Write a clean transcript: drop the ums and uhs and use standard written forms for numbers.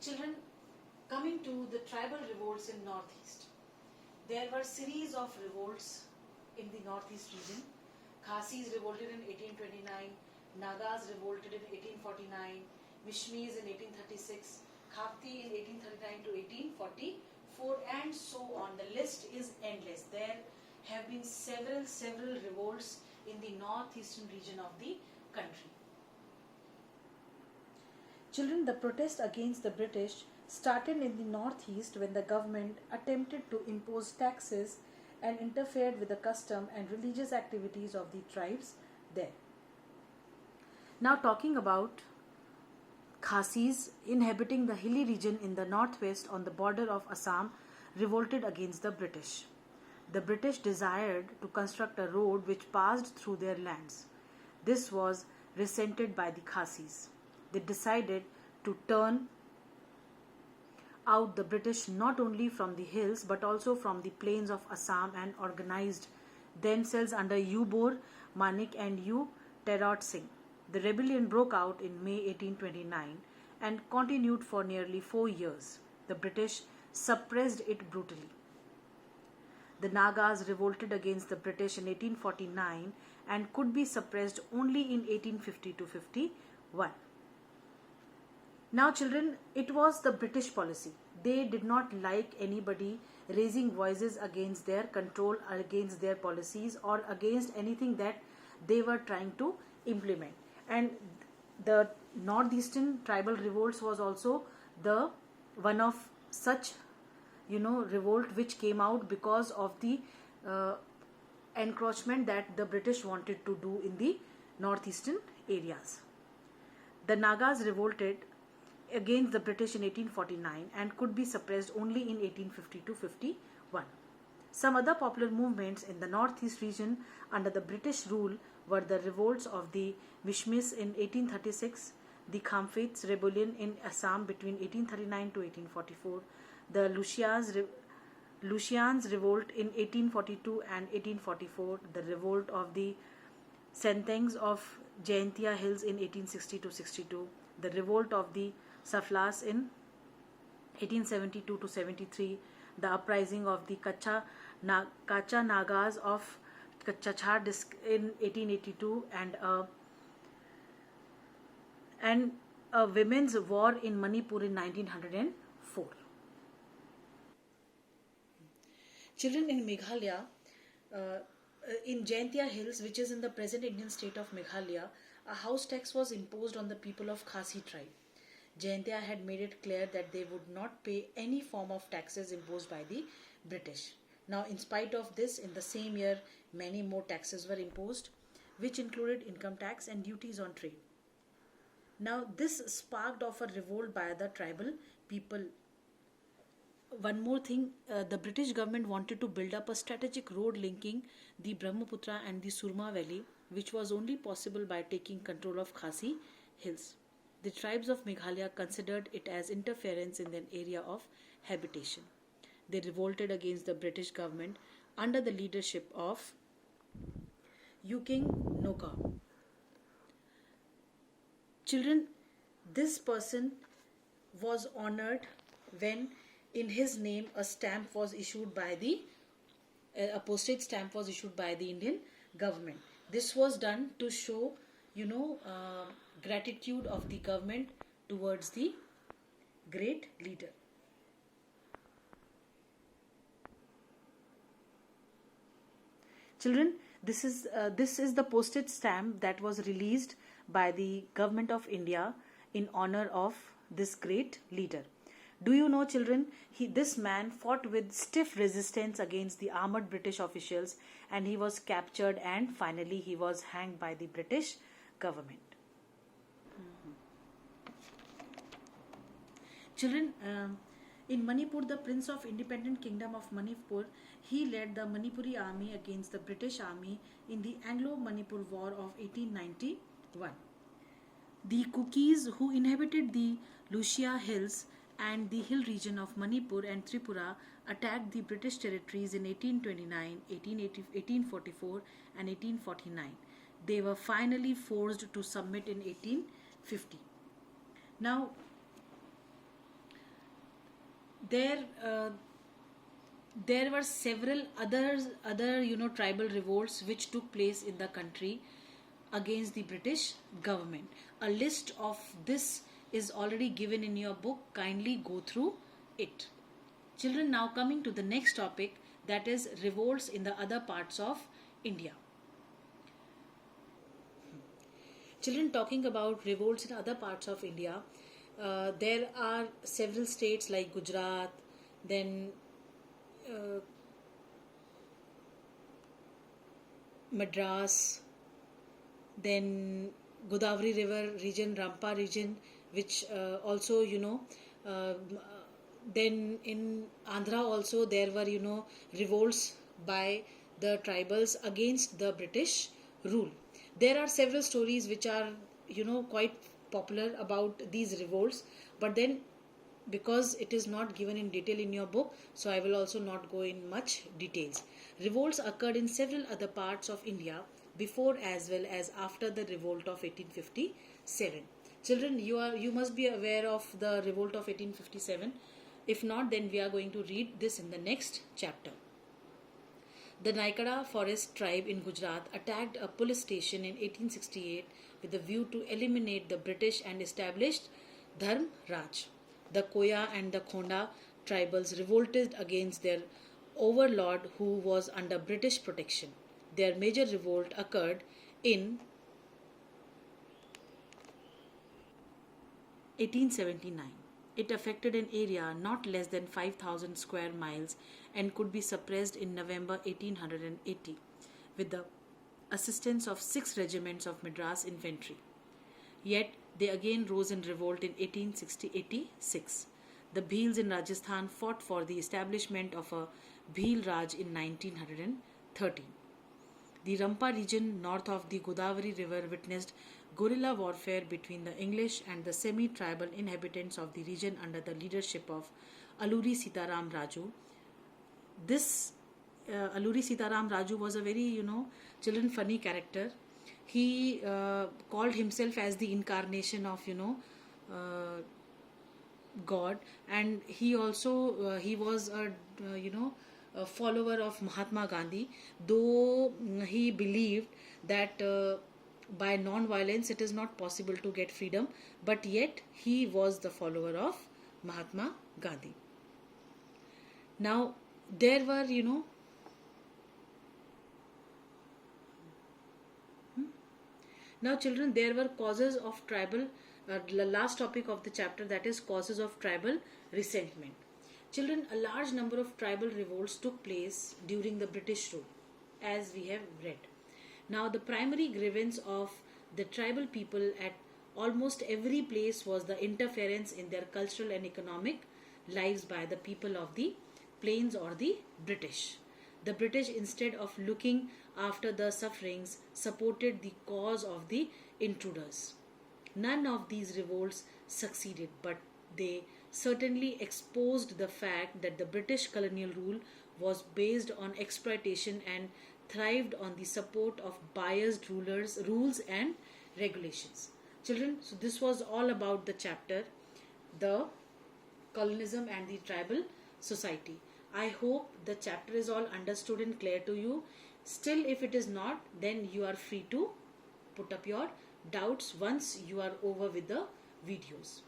Children, coming to the tribal revolts in Northeast, there were series of revolts in the Northeast region. Khasis revolted in 1829, Nagas revolted in 1849, Mishmis in 1836, Khapti in 1839 to 1844, and so on. The list is endless. There have been several revolts in the northeastern region of the country. Children, the protest against the British started in the northeast when the government attempted to impose taxes and interfered with the custom and religious activities of the tribes there. Now talking about Khasis inhabiting the hilly region in the northwest on the border of Assam revolted against the British. The British desired to construct a road which passed through their lands. This was resented by the Khasis. They decided to turn out the British not only from the hills but also from the plains of Assam and organized themselves under U. Bor Manik and U. Terot Singh. The rebellion broke out in May 1829 and continued for nearly 4 years. The British suppressed it brutally. The Nagas revolted against the British in 1849 and could be suppressed only in 1850 to 51. Now children, it was the British policy. They did not like anybody raising voices against their control, against their policies, or against anything that they were trying to implement. And the northeastern tribal revolts was also the one of such revolt which came out because of the encroachment that the British wanted to do in the northeastern areas. The Nagas revolted against the British in 1849 and could be suppressed only in 1850 to 51. Some other popular movements in the northeast region under the British rule were the revolts of the Mishmis in 1836, the Khamfits rebellion in Assam between 1839 to 1844, the Lusians revolt in 1842 and 1844, the revolt of the Sentengs of Jaintia Hills in 1860 to 62, the revolt of the Saflas in 1872 to 73, the uprising of the Kacha Nagas of Kachachar in 1882, and a women's war in Manipur in 1904. Children, in Meghalaya, in Jaintia Hills, which is in the present Indian state of Meghalaya, a house tax was imposed on the people of Khasi tribe. Jaintia had made it clear that they would not pay any form of taxes imposed by the British. Now, in spite of this, in the same year, many more taxes were imposed, which included income tax and duties on trade. Now, this sparked off a revolt by the tribal people. One more thing, the British government wanted to build up a strategic road linking the Brahmaputra and the Surma Valley, which was only possible by taking control of Khasi Hills. The tribes of Meghalaya considered it as interference in their area of habitation. They revolted against the British government under the leadership of Yuking Noka. Children, this person was honored when in his name a stamp was issued by a postage stamp was issued by the Indian government. This was done to show gratitude of the government towards the great leader. Children, this is the postage stamp that was released by the government of India in honor of this great leader. Do you know, children, this man fought with stiff resistance against the armored British officials, and he was captured and finally he was hanged by the British government. Children, in Manipur, the Prince of Independent Kingdom of Manipur, he led the Manipuri army against the British army in the Anglo-Manipur War of 1891. The Kukis, who inhabited the Lusia Hills and the hill region of Manipur and Tripura, attacked the British territories in 1829, 1844 and 1849. They were finally forced to submit in 1850. Now, there there were several other tribal revolts which took place in the country against the British government. A list of this is already given in your book. Kindly go through it. Children, now coming to the next topic, that is revolts in the other parts of India. Children, talking about revolts in other parts of India, there are several states like Gujarat, then uh, Madras, then Godavari River region, Rampa region, which also uh, then in Andhra also there were revolts by the tribals against the British rule. There are several stories which are quite popular about these revolts, but then because it is not given in detail in your book, so I will also not go in much details. Revolts occurred in several other parts of India before as well as after the revolt of 1857. Children, you must be aware of the revolt of 1857. If not, then we are going to read this in the next chapter. The Naikada forest tribe in Gujarat attacked a police station in 1868 with a view to eliminate the British and established Dharm Raj. The Koya and the Khonda tribals revolted against their overlord who was under British protection. Their major revolt occurred in 1879. It affected an area not less than 5,000 square miles and could be suppressed in November 1880 with the assistance of 6 regiments of Madras infantry. Yet they again rose in revolt in 1886. The Bhils in Rajasthan fought for the establishment of a Bhil Raj in 1913. The Rampa region north of the Godavari River witnessed guerrilla warfare between the English and the semi-tribal inhabitants of the region under the leadership of Alluri Sitaram Raju. This Alluri Sitaram Raju was a very, children funny character. He called himself as the incarnation of, God, and he also he was a follower of Mahatma Gandhi, though he believed that by non-violence it is not possible to get freedom, but yet he was the follower of Mahatma Gandhi. Now there were now children, there were causes of tribal the last topic of the chapter, that is causes of tribal resentment. Children, a large number of tribal revolts took place during the British rule, as we have read. Now, the primary grievance of the tribal people at almost every place was the interference in their cultural and economic lives by the people of the plains or the British. The British, instead of looking after the sufferings, supported the cause of the intruders. None of these revolts succeeded, but they certainly exposed the fact that the British colonial rule was based on exploitation and thrived on the support of biased rules and regulations. Children, so this was all about the chapter, the colonialism and the tribal society. I hope the chapter is all understood and clear to you. Still, if it is not, then you are free to put up your doubts once you are over with the videos.